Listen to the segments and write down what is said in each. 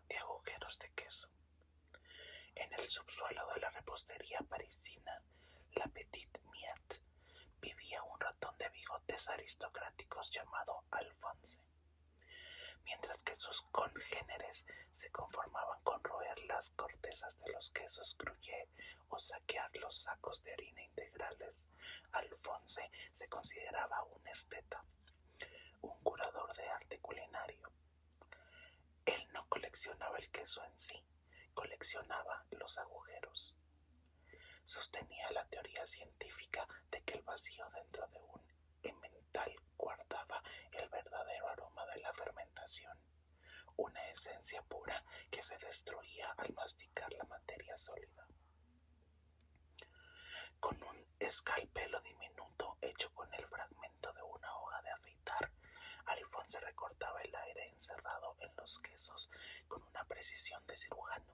de agujeros de queso. En el subsuelo de la repostería parisina, la Petite Miette, vivía un ratón de bigotes aristocráticos llamado Alphonse. Mientras que sus congéneres se conformaban con roer las cortezas de los quesos gruyère o saquear los sacos de harina integrales, Alphonse se consideraba un esteta, un curador de arte culinario. Él no coleccionaba el queso en sí, coleccionaba los agujeros. Sostenía la teoría científica de que el vacío dentro de un emmental guardaba el verdadero aroma de la fermentación, una esencia pura que se destruía al masticar la materia sólida. Con un escalpelo diminuto hecho con el fragmento de una hoja de afeitar, Alphonse recortaba el aire encerrado en los quesos con una precisión de cirujano.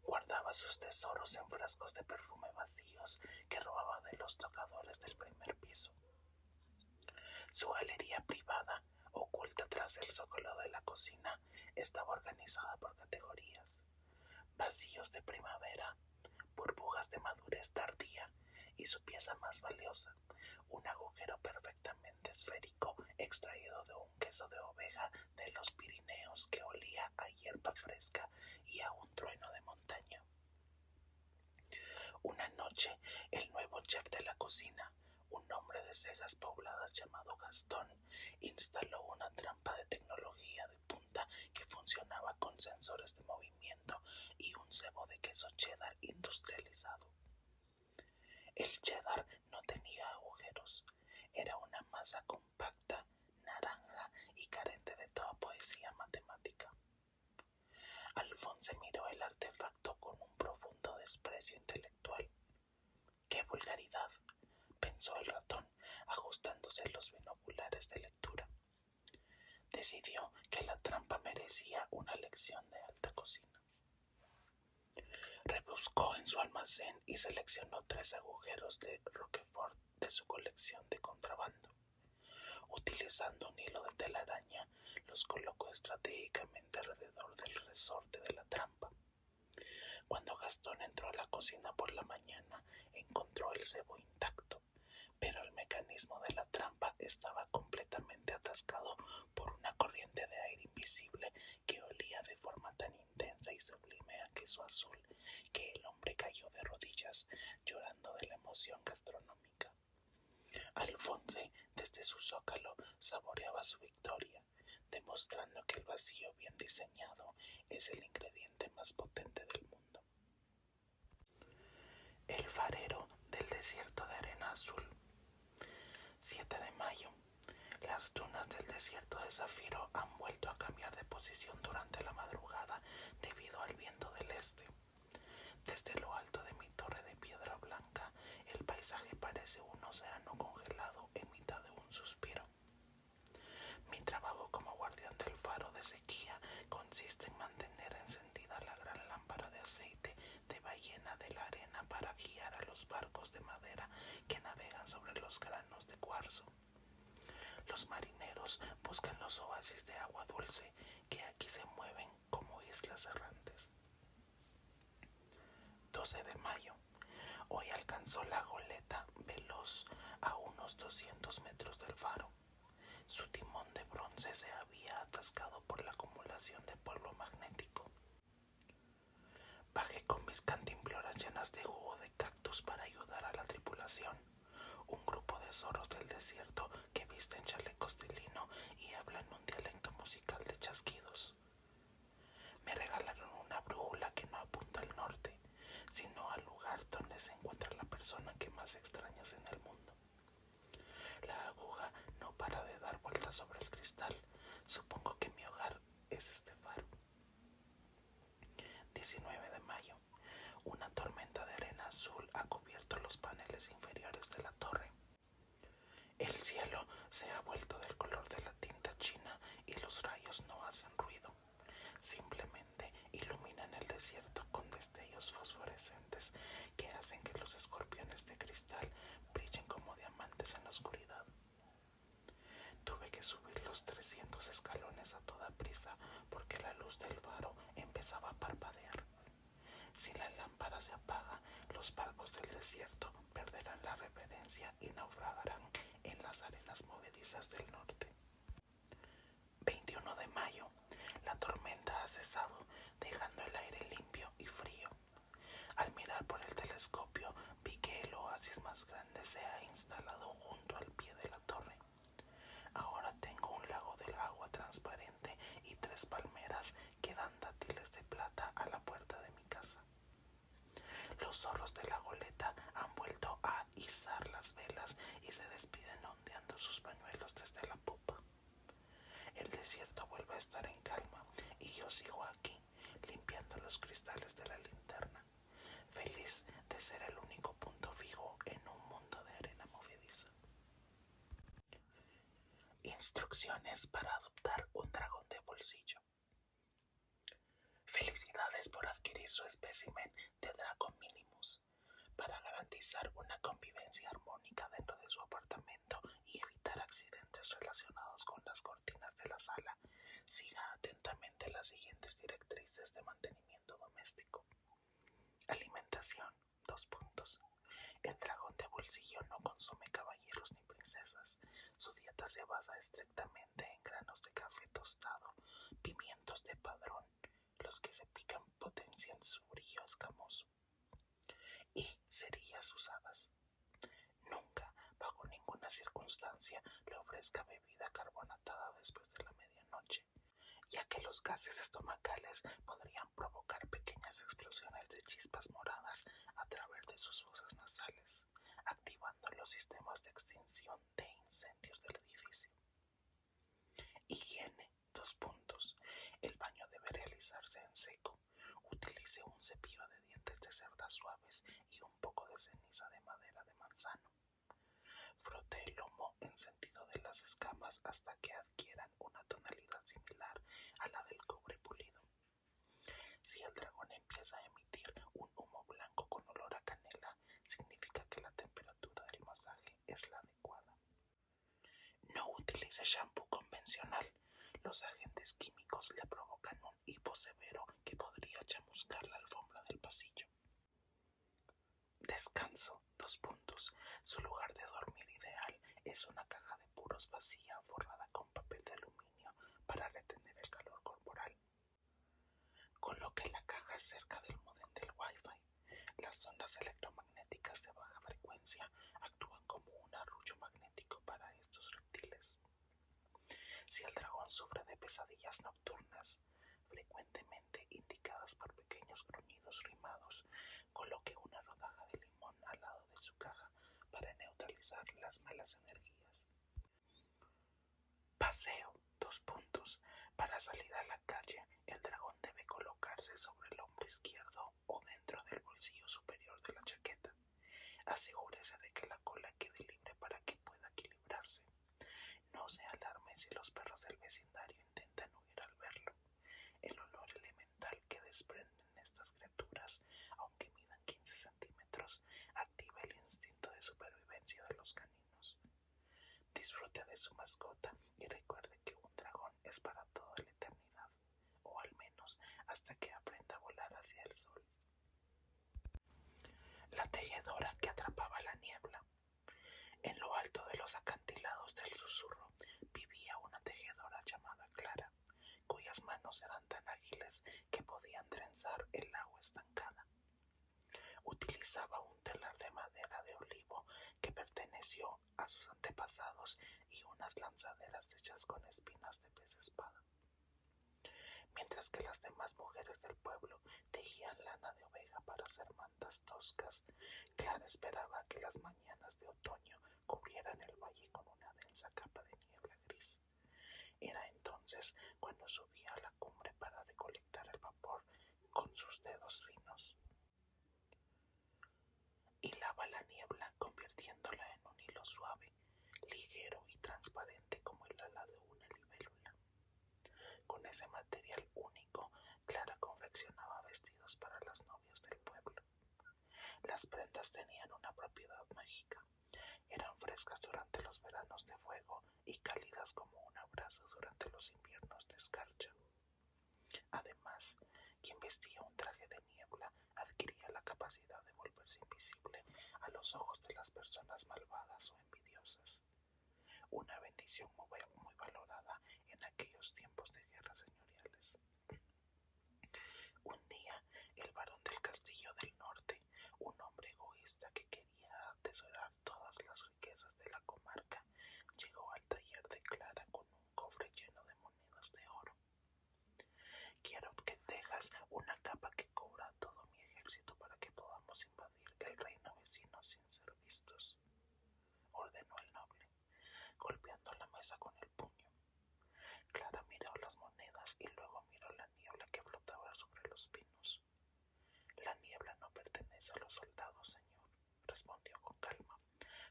Guardaba sus tesoros en frascos de perfume vacíos que robaba de los tocadores del primer piso. Su galería privada, oculta tras el zócalo de la cocina, estaba organizada por categorías: vacíos de primavera, burbujas de madurez tardía y su pieza más valiosa, un agujero perfectamente esférico extraído de un queso de oveja de los Pirineos que olía a hierba fresca y a un trueno de montaña. Una noche, el nuevo chef de la cocina, un hombre de cejas pobladas llamado Gastón, instaló una trampa de tecnología de punta que funcionaba con sensores de movimiento y un cebo de queso cheddar industrializado. El cheddar no tenía agujeros, era una masa compacta, naranja y carente de toda poesía matemática. Alphonse miró el artefacto con un profundo desprecio intelectual. ¡Qué vulgaridad!, pensó el ratón, ajustándose los binoculares de lectura. Decidió que la trampa merecía una lección de alta cocina. Rebuscó en su almacén y seleccionó 3 agujeros de Roquefort de su colección de contrabando. Utilizando un hilo de telaraña, los colocó estratégicamente alrededor del resorte de la trampa. Cuando Gastón entró a la cocina por la mañana, encontró el cebo intacto, pero el mecanismo de la trampa estaba completamente atascado por una corriente de aire invisible que olía de forma tan intensa y sublime a queso azul que el hombre cayó de rodillas, llorando de la emoción gastronómica. Alphonse, desde su zócalo, saboreaba su victoria, demostrando que el vacío bien diseñado es el ingrediente más potente del mundo. El farero del desierto de arena azul. 7 de mayo. Las dunas del desierto de Zafiro han vuelto a cambiar de posición durante la madrugada debido al viento del este. Desde lo alto de mi torre de piedra blanca, el paisaje parece un océano congelado en mitad de un suspiro. Mi trabajo como guardián del faro de sequía consiste en mantener encendida la gran lámpara de aceite de ballena de la arena para guiar a los barcos de madera que navegan sobre los granos de cuarzo. Los marineros buscan los oasis de agua dulce que aquí se mueven como islas errantes. 12 de mayo. Hoy alcanzó la goleta veloz a unos 200 metros del faro. Su timón de bronce se había atascado por la acumulación de polvo magnético. Bajé con mis cantimploras llenas de jugo de cactus para ayudar a la tripulación, un grupo de zorros del desierto que visten chalecos de lino y hablan un dialecto musical de chasquidos. Me regalaron una brújula que no apunta al norte, sino al lugar donde se encuentra la persona que más extrañas en el mundo. La aguja no para de dar vueltas sobre el cristal. Supongo que mi hogar es este faro. 19 de mayo. Una tormenta de arena azul ha cubierto los paneles inferiores de la torre. El cielo se ha vuelto del color de la tinta china y los rayos no hacen ruido. Simplemente iluminan el desierto con destellos fosforescentes que hacen que los escorpiones de cristal brillen como diamantes en la oscuridad. Tuve que subir los 300 escalones a toda prisa porque la luz del faro Si la lámpara se apaga, los barcos del desierto perderán la reverencia y naufragarán en las arenas movedizas del norte. 21 de mayo. La tormenta ha cesado, dejando el aire limpio y frío. Al mirar por el telescopio, vi que el oasis más grande se ha instalado junto al pie de la torre. Ahora tengo un lago de agua transparente y 3 palmeras que dan dátiles de plata a la puerta de mi casa. Los zorros de la goleta han vuelto a izar las velas y se despiden ondeando sus pañuelos desde la popa. El desierto vuelve a estar en calma y yo sigo aquí, limpiando los cristales de la linterna, feliz de ser el único punto fijo en un mundo de arena movediza. Instrucciones para adoptar un dragón de bolsillo. Felicidades por adquirir su espécimen de Draco Minimus. Para garantizar una convivencia armónica dentro de su apartamento y evitar accidentes relacionados con las cortinas de la sala, siga atentamente las siguientes directrices de mantenimiento doméstico. Alimentación. 2 puntos. El dragón de bolsillo no consume caballeros ni princesas. Su dieta se basa estrictamente en granos de café tostado, pimientos de padrón. Los que se pican potencian su brillo escamoso. Y cerillas usadas. Nunca, bajo ninguna circunstancia, le ofrezca bebida carbonatada después de la medianoche, ya que los gases estomacales podrían provocar pequeñas explosiones de chispas moradas a través de sus fosas nasales, activando los sistemas de extinción de incendios del edificio. Higiene. 2 puntos. El baño debe realizarse en seco. Utilice un cepillo de dientes de cerdas suaves y un poco de ceniza de madera de manzano. Frote el lomo en sentido de las escamas hasta que adquieran una tonalidad similar a la del cobre pulido. Si el dragón empieza a emitir un humo blanco con olor a canela, significa que la temperatura del masaje es la adecuada. No utilice shampoo convencional. Los agentes químicos le provocan un hipo severo que podría chamuscar la alfombra del pasillo. Descanso. 2 puntos. Su lugar de dormir ideal es una caja de puros vacía forrada con papel de aluminio para retener el calor corporal. Coloque la caja cerca del módem del Wi-Fi. Las ondas electromagnéticas de baja frecuencia actúan como un arrullo magnético para estos reptiles. Si el dragón sufre de pesadillas nocturnas, frecuentemente indicadas por pequeños gruñidos rimados, coloque una rodaja de limón al lado de su caja para neutralizar las malas energías. Paseo. 2 puntos. Para salir a la calle, el dragón debe colocarse sobre el hombro izquierdo o dentro del bolsillo superior de la chaqueta. Asegúrese de que la cola quede libre para que pueda equilibrarse. No se alarme si los perros del vecindario intentan huir al verlo. El olor elemental que desprenden estas criaturas, aunque midan 15 centímetros, activa el instinto de supervivencia de los caninos. Disfrute de su mascota y recuerde que un dragón es para toda la eternidad, o al menos hasta que aprenda a volar hacia el sol. La tejedora que atrapaba la niebla. En lo alto de los acantilados del susurro vivía una tejedora llamada Clara, cuyas manos eran tan ágiles que podían trenzar el agua estancada. Utilizaba un telar de madera de olivo que perteneció a sus antepasados y unas lanzaderas hechas con espinas de pez espada. Mientras que las demás mujeres del pueblo tejían lana de oveja para hacer mantas toscas, Clara esperaba que las mañanas de otoño cubrieran el valle con una densa capa de niebla gris. Era entonces cuando subía a la cumbre para recolectar el vapor con sus dedos finos. Hilaba la niebla convirtiéndola en un hilo suave, ligero y transparente como el ala de una libélula. Con ese material único, Clara confeccionaba vestidos para las novias del pueblo. Las prendas tenían una propiedad mágica. Eran frescas durante los veranos de fuego y cálidas como un abrazo durante los inviernos de escarcha. Además, quien vestía un traje de niebla capacidad de volverse invisible a los ojos de las personas malvadas o envidiosas. Una bendición muy valorada en aquellos tiempos de guerra señoriales. Un día, el barón del Castillo del Norte, un hombre egoísta que quería atesorar todas las riquezas de la comarca, llegó al taller de Clara con un cofre lleno de monedas de oro. Quiero que tejas una capa que cubra todo mi ejército para que podamos invadir el reino vecino sin ser vistos, ordenó el noble, golpeando la mesa con el puño. Clara miró las monedas y luego miró la niebla que flotaba sobre los pinos. La niebla no pertenece a los soldados, señor, respondió con calma.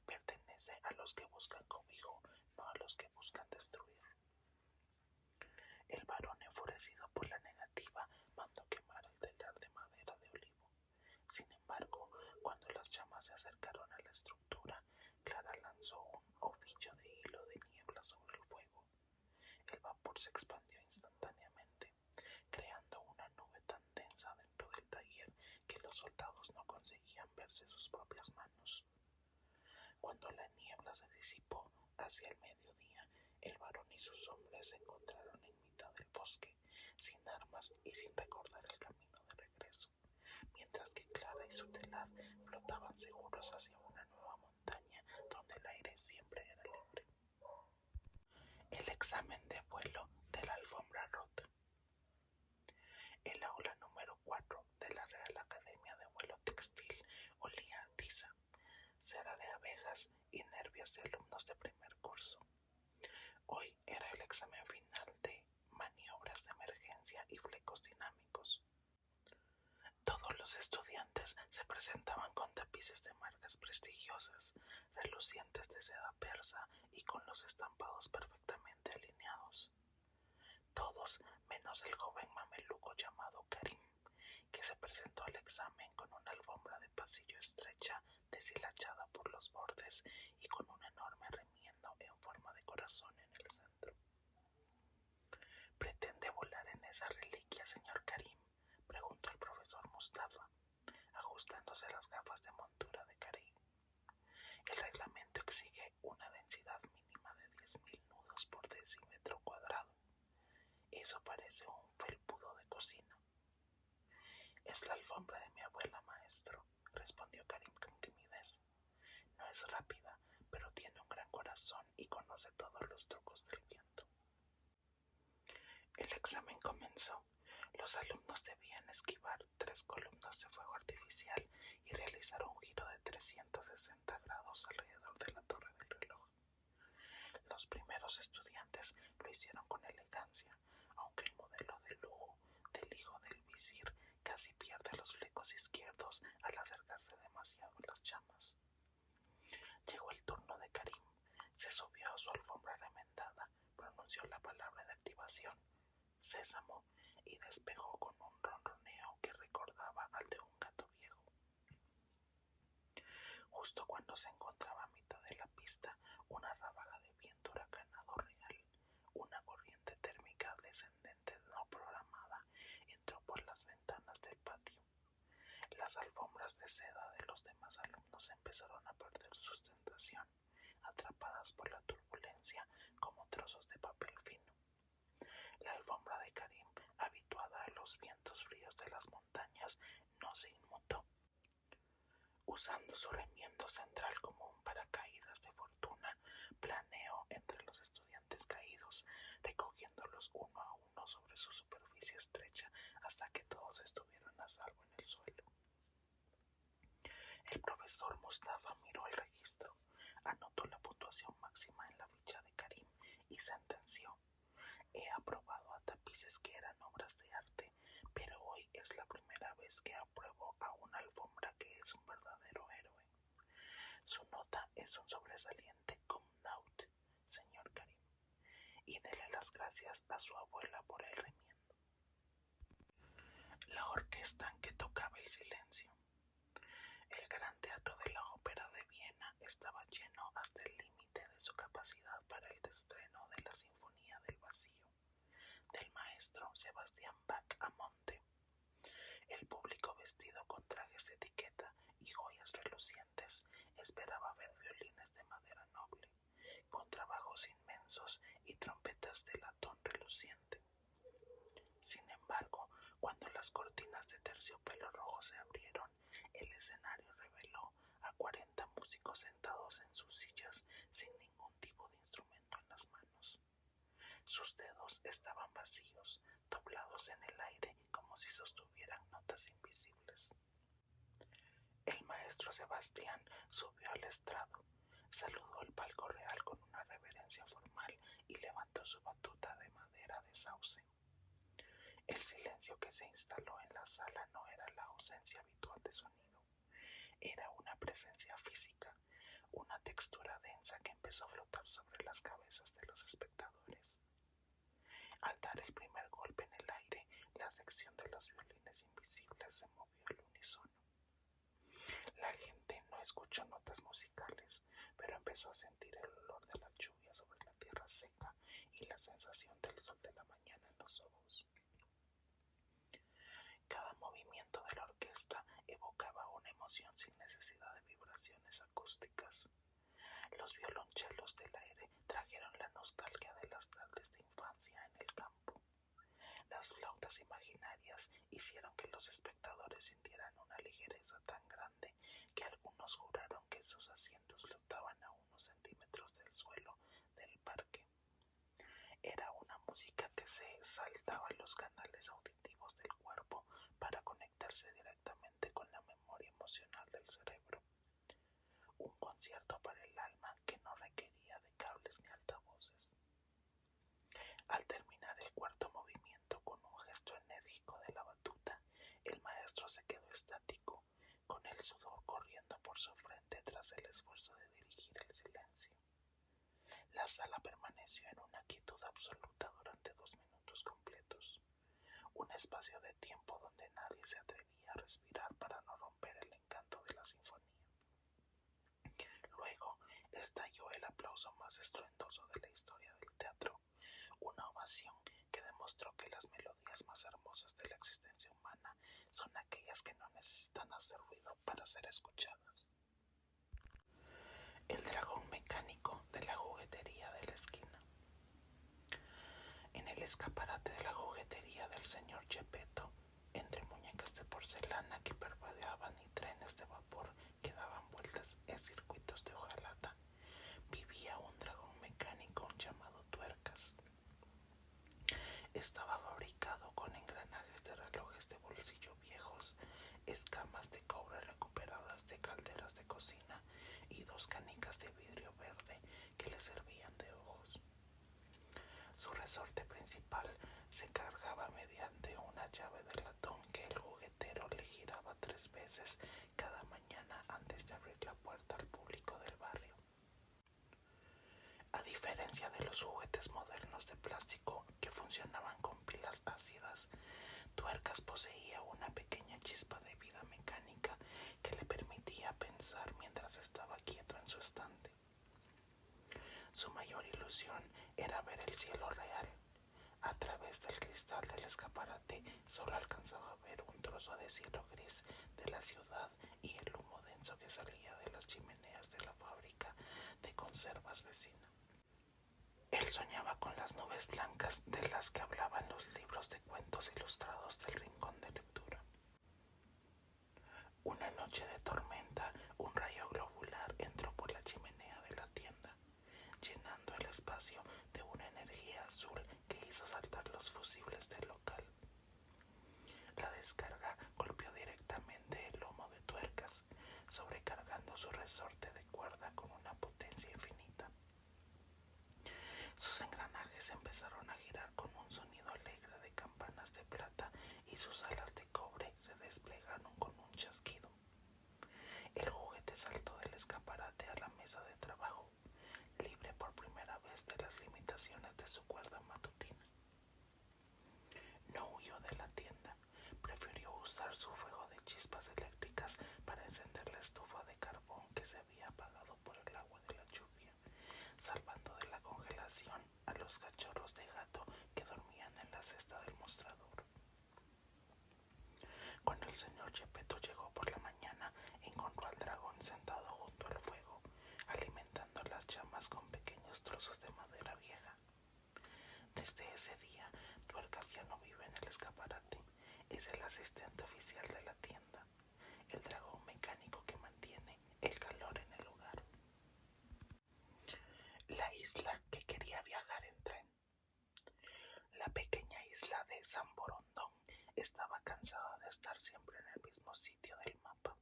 Pertenece a los que buscan cobijo, no a los que buscan destruir. El varón, enfurecido por la negativa, mandó quemar el telar de madera de olivo. Sin embargo, cuando las llamas se acercaron a la estructura, Clara lanzó un ovillo de hilo de niebla sobre el fuego. El vapor se expandió instantáneamente, creando una nube tan densa dentro del taller que los soldados no conseguían verse sus propias manos. Cuando la niebla se disipó hacia el mediodía, el varón y sus hombres se encontraron en mitad del bosque, sin armas y sin recordar el camino de regreso, mientras que Clara y su telar flotaban seguros hacia una nueva montaña donde el aire siempre era libre. El examen de vuelo de la alfombra rota. El aula número 4 de la Real Academia de Vuelo Textil olía a tiza, cera de abejas y nervios de alumnos de primer curso. Hoy era el examen final de maniobras de emergencia y flecos dinámicos. Todos los estudiantes se presentaban con tapices de marcas prestigiosas, relucientes de seda persa y con los estampados perfectamente alineados. Todos menos el joven mameluco llamado Karim, que se presentó al examen con una alfombra de pasillo estrecha, deshilachada por los bordes y con un enorme remiendo en forma de corazón en el centro. ¿Pretende volar en esa reliquia, señor Karim?, preguntó el profesor Mustafa, ajustándose las gafas de montura de Karim. El reglamento exige una densidad mínima de 10.000 nudos por decímetro cuadrado. Eso parece un felpudo de cocina. Es la alfombra de mi abuela, maestro, respondió Karim con timidez. No es rápida, pero tiene un gran corazón y conoce todos los trucos del viento. El examen comenzó. Los alumnos debían esquivar 3 columnas de fuego artificial y realizar un giro de 360 grados alrededor de la torre del reloj. Los primeros estudiantes lo hicieron con elegancia, aunque el modelo de lujo del hijo del visir casi pierde los flecos izquierdos al acercarse demasiado a las llamas. Llegó el turno de Karim. Se subió a su alfombra remendada, pronunció la palabra de activación, sésamo, y despegó con un ronroneo que recordaba al de un gato viejo. Justo cuando se encontraba a mitad de la pista, una ráfaga de viento huracanado real, una corriente térmica descendente no programada, entró por las ventanas del patio. Las alfombras de seda de los demás alumnos empezaron a perder sustentación, atrapadas por la turbulencia como trozos de papel fino. La alfombra de Karim, habituada a los vientos fríos de las montañas, no se inmutó. Usando su remiendo central como un paracaídas de fortuna, planeó entre los estudiantes caídos, recogiéndolos uno a uno sobre su superficie estrecha hasta que todos estuvieron a salvo en el suelo. El profesor Mustafa miró el registro, anotó la puntuación máxima en la ficha de Karim y sentenció: he aprobado a tapices que eran obras de arte, pero hoy es la primera vez que apruebo a una alfombra que es un verdadero héroe. Su nota es un sobresaliente cum laude, señor Karim, y dele las gracias a su abuela por el remiendo. La orquesta que tocaba el silencio. El gran teatro de la Ópera de Viena estaba lleno hasta el límite de su capacidad para el estreno de la Sinfonía del Vacío, del maestro Sebastián Bach a Monte. El público, vestido con trajes de etiqueta, relucientes, esperaba ver violines de madera noble, contrabajos inmensos y trompetas de latón reluciente. Sin embargo, cuando las cortinas de terciopelo rojo se abrieron, el escenario reveló a 40 músicos sentados en sus sillas sin ningún tipo de instrumento en las manos. Sus dedos estaban vacíos, doblados en el aire como si sostuvieran notas invisibles. El maestro Sebastián subió al estrado, saludó el palco real con una reverencia formal y levantó su batuta de madera de sauce. El silencio que se instaló en la sala no era la ausencia habitual de sonido, era una presencia física, una textura densa que empezó a flotar sobre las cabezas de los espectadores. Al dar el primer golpe en el aire, la sección de los violines invisibles se movió al unísono. La gente no escuchó notas musicales, pero empezó a sentir el olor de la lluvia sobre la tierra seca y la sensación del sol de la mañana en los ojos. Cada movimiento de la orquesta evocaba una emoción sin necesidad de vibraciones acústicas. Los violonchelos del aire trajeron la nostalgia de las tardes de infancia en el campo. Las flautas imaginarias hicieron que los espectadores sintieran una ligereza tan grande que algunos juraron que sus asientos flotaban a unos centímetros del suelo del parque. Era una música que se saltaba los canales auditivos del cuerpo para conectarse directamente con la memoria emocional del cerebro. Un concierto para el alma que no requería de cables ni altavoces. Al terminar el cuarto movimiento con un gesto enérgico de la batuta, el maestro se quedó estático, con el sudor corriendo por su frente tras el esfuerzo de dirigir el silencio. La sala permaneció en una quietud absoluta durante 2 minutos completos, un espacio de tiempo donde nadie se atrevía a respirar para no romper el encanto de la sinfonía. Luego estalló el aplauso más estruendoso de la historia del teatro, una ovación que demostró que las melodías más hermosas de la existencia humana son aquellas que no necesitan hacer ruido para ser escuchadas. El dragón mecánico de la juguetería de la esquina. En el escaparate de la juguetería del señor Geppetto, entre muñecas de porcelana que parpadeaban y trenes de vapor que daban vueltas en circuitos de hojalata, vivía un dragón mecánico llamado Tuercas. Estaba fabricado con engranajes de relojes de bolsillo viejos, escamas de cobre recuperadas de calderas de cocina y 2 canicas de vidrio verde que le servían de ojos. Su resorte principal se cargaba mediante una llave de latón que el juguetero le giraba 3 veces cada mañana antes de abrir la puerta al público del barrio. A diferencia de los juguetes modernos de plástico que funcionaban con pilas ácidas, Tuercas poseía una pequeña chispa de vida mecánica que le permitía pensar mientras estaba quieto en su estante. Su mayor ilusión era ver el cielo real. A través del cristal del escaparate solo alcanzaba a ver un trozo de cielo gris de la ciudad y el humo denso que salía de las chimeneas de la fábrica de conservas vecina. Él soñaba con las nubes blancas de las que hablaban los libros de cuentos ilustrados del rincón de lectura. Una noche de tormenta, un rayo globular entró por la chimenea de la tienda, llenando el espacio de una energía azul que hizo saltar los fusibles del local. La descarga golpeó directamente el lomo de Tuercas, sobrecargando su resorte de cuerda con una potencia infinita. Sus engranajes empezaron a girar con un sonido alegre de campanas de plata y sus alas de cobre se desplegaron con un chasquido. El juguete saltó del escaparate a la mesa de trabajo, libre por primera vez de las limitaciones de su cuerda matutina. No huyó de la tienda, prefirió usar su fuego de chispas eléctricas para encender la estufa de carbón que se había apagado por el agua de la lluvia, salvando de la congelación a los cachorros de gato que dormían en la cesta del mostrador. Cuando el señor Geppetto llegó por la mañana, mañana encontró al dragón sentado junto al fuego, alimentando las llamas con pequeños trozos de madera vieja. Desde ese día, Tuercas ya no vive en el escaparate. Es el asistente oficial de la tienda, el dragón mecánico que mantiene el calor en el lugar. La isla que quería viajar en tren. La pequeña isla de San Borondón estaba cansada de estar siempre en el mismo sitio del mapa,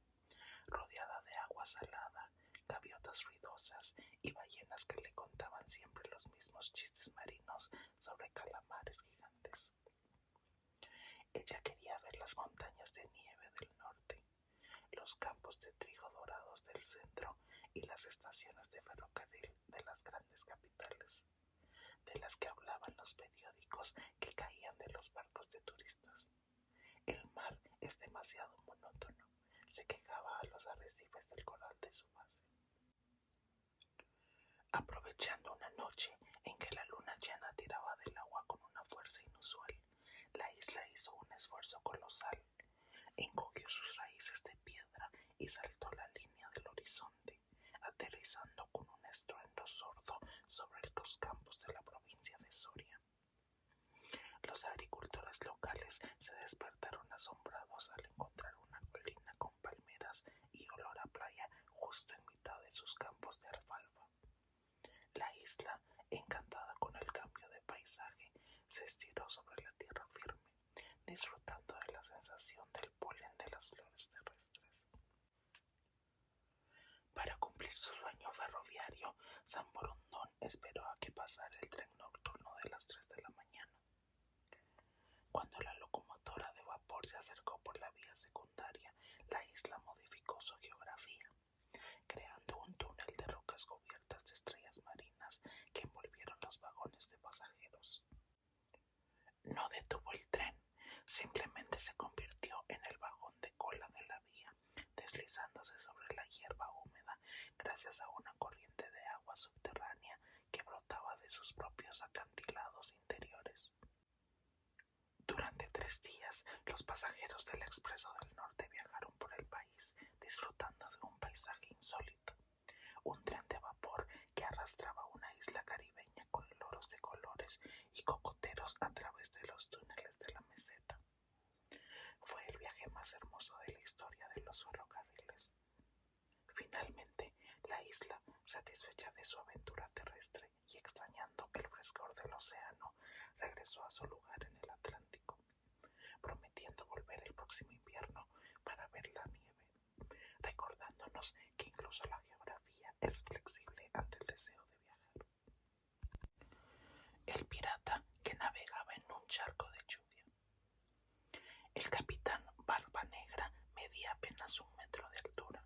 rodeada de agua salada, gaviotas ruidosas y ballenas que le contaban siempre los mismos chistes marinos sobre calamares gigantes. Ella quería ver las montañas de nieve del norte, los campos de trigo dorados del centro y las estaciones de ferrocarril de las grandes capitales, de las que hablaban los periódicos que caían de los barcos de turistas. El mar es demasiado monótono, se quejaba a los arrecifes del coral de su base. Aprovechando una noche en que la luna llena tiraba del agua con una fuerza inusual, la isla hizo un esfuerzo colosal. Encogió sus raíces de piedra y saltó la línea del horizonte, aterrizando con un estruendo sordo sobre los campos de la provincia de Soria. Los agricultores locales se despertaron asombrados al encontrar una colina con palmeras y olor a playa justo en mitad de sus campos de alfalfa. La isla, encantada con el cambio de paisaje, se estiró sobre la tierra firme, disfrutando de la sensación del polen de las flores terrestres. Para cumplir su sueño ferroviario, San Borondón esperó a que pasara el tren nocturno de las 3 de la mañana. Cuando la locomotora de vapor se acercó por la vía secundaria, la isla modificó su geografía, creando un túnel de rocas cubiertas de estrellas marinas que envolvieron los vagones de pasajeros. No detuvo el tren, simplemente se convirtió en el vagón de cola de la vía, deslizándose sobre la hierba húmeda gracias a una corriente de agua subterránea que brotaba de sus propios acantilados interiores. Durante 3 días, los pasajeros del Expreso del Norte viajaron por el país, disfrutando de un paisaje insólito. Un tren de vapor que arrastraba una isla caribeña con loros de colores y cocoteros a través de los túneles de la meseta. Fue el viaje más hermoso de la historia de los ferrocarriles. Finalmente, la isla, satisfecha de su aventura terrestre y extrañando el frescor del océano, regresó a su lugar en el Atlántico, prometiendo volver el próximo invierno para ver la nieve, recordándonos que incluso la geografía es flexible ante el deseo de viajar. El pirata que navegaba en un charco de lluvia. El capitán Barba Negra medía apenas 1 metro de altura.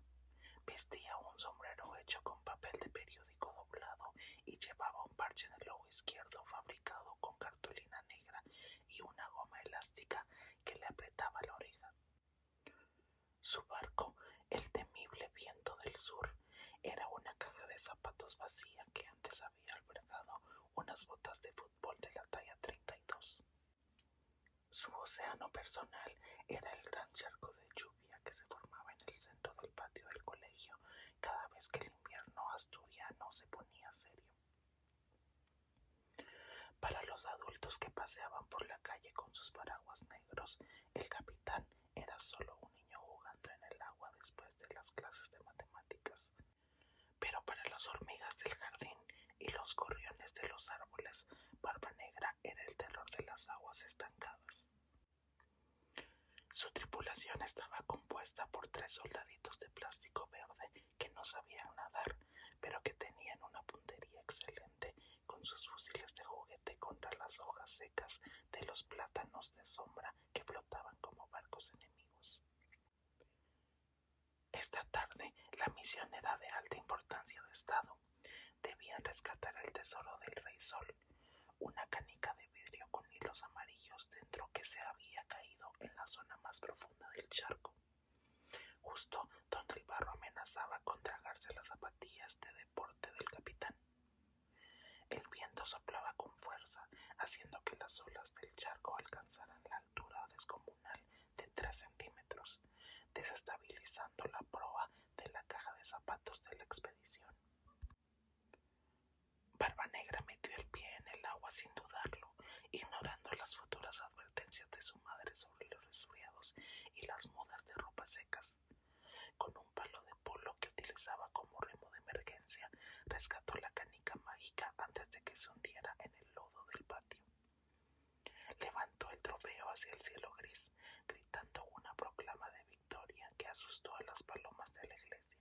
Vestía un sombrero hecho con papel de periódico doblado y llevaba un parche en el ojo izquierdo fabricado con cartulina negra y una goma elástica que le apretaba la oreja. Su barco, el temible Viento del Sur, era una caja de zapatos vacía que antes había albergado unas botas de fútbol de la talla 32. Su océano personal era el gran charco de lluvia que se formaba en el centro del patio del colegio cada vez que el invierno asturiano se ponía serio. Para los adultos que paseaban por la calle con sus paraguas negros, el capitán era solo un niño jugando en el agua después de las clases de matemáticas. Pero para las hormigas del jardín y los gorriones de los árboles, Barba Negra era el terror de las aguas estancadas. Su tripulación estaba compuesta por 3 soldaditos de plástico verde que no sabían nadar, pero que tenían una puntería excelente con sus fusiles de juguete contra las hojas secas de los plátanos de sombra que flotaban como barcos enemigos. Esta tarde, la misión era de alta importancia de Estado. Debían rescatar el tesoro del Rey Sol, una canica de vidrio con hilos amarillos dentro que se había caído en la zona más profunda del charco, justo donde el barro amenazaba con tragarse las zapatillas de deporte del capitán. El viento soplaba con fuerza, haciendo que las olas del charco alcanzaran la altura descomunal de 3 centímetros, desestabilizando utilizando la proa de la caja de zapatos de la expedición. Barba Negra metió el pie en el agua sin dudarlo, ignorando las futuras advertencias de su madre sobre los resfriados y las mudas de ropas secas. Con un palo de polo que utilizaba como remo de emergencia, rescató la canica mágica antes de que se hundiera en el lodo del patio. Levantó el trofeo hacia el cielo gris, gritando una proclama de victoria que asustó a las palomas de la iglesia.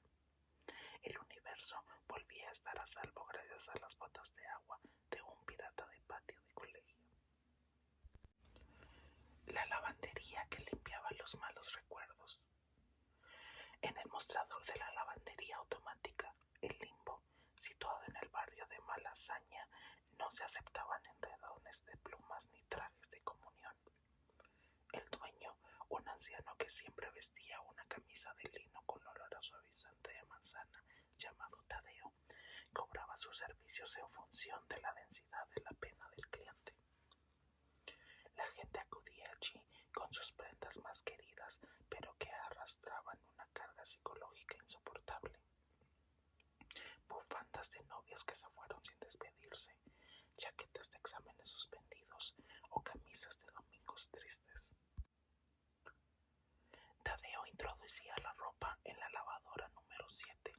El universo volvía a estar a salvo gracias a las botas de agua de un pirata de patio de colegio. La lavandería que limpiaba los malos recuerdos. En el mostrador de la lavandería automática, el Limbo, situado en el barrio de Malasaña, no se aceptaban enredones de plumas ni trajes de comunión. El dueño, un anciano que siempre vestía una camisa de lino con olor a suavizante de manzana, llamado Tadeo, cobraba sus servicios en función de la densidad de la pena del cliente. La gente acudía allí con sus prendas más queridas, pero que arrastraban una carga psicológica insoportable. Bufandas de novios que se fueron sin despedirse, chaquetas de exámenes suspendidos o camisas de domingos tristes. Tadeo introducía la ropa en la lavadora número 7,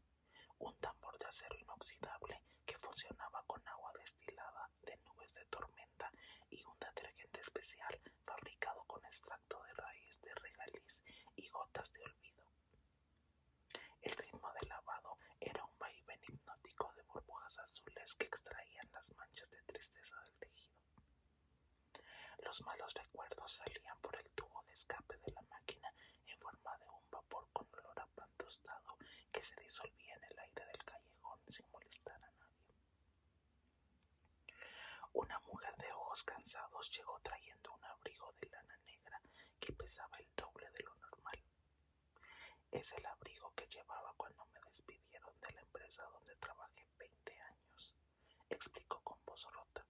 un tambor de acero inoxidable que funcionaba con agua destilada de nubes de tormenta y un detergente especial fabricado con extracto de raíz de regaliz y gotas de olvido. El ritmo del lavado era un vaivén hipnótico de burbujas azules que extraían las manchas de tristeza del tejido. Los malos recuerdos salían por el tubo de escape de la máquina en forma de un vapor con olor a pan tostado que se disolvía en el aire del callejón sin molestar a nadie. Una mujer de ojos cansados llegó trayendo un abrigo de lana negra que pesaba el doble de lo normal. Es el abrigo que llevaba cuando me despidieron de la empresa donde trabajé 20 años, explicó con voz rota.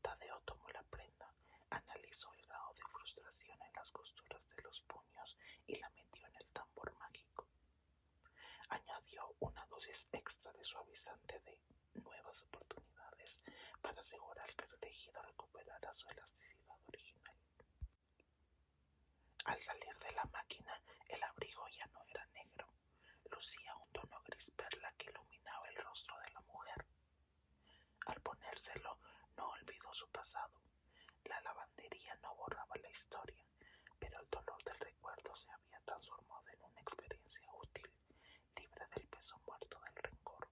Tadeo tomó la prenda, analizó el grado de frustración en las costuras de los puños y la metió en el tambor mágico. Añadió una dosis extra de suavizante de nuevas oportunidades para asegurar que el tejido recuperara su elasticidad original. Al salir de la máquina, el abrigo ya no era negro, lucía un tono gris perla que iluminaba el rostro de la mujer. Al ponérselo, no olvidó su pasado. La lavandería no borraba la historia, pero el dolor del recuerdo se había transformado en una experiencia útil, libre del peso muerto del rencor.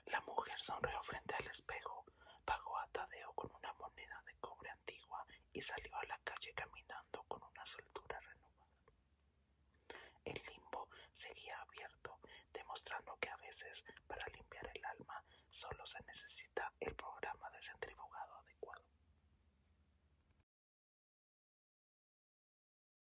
La mujer sonrió frente al espejo, pagó a Tadeo con una moneda de cobre antigua y salió a la calle caminando con una soltura renovada. El Limbo seguía abierto, demostrando que a veces, para limpiar el alma, solo se necesita el programa de centrifugación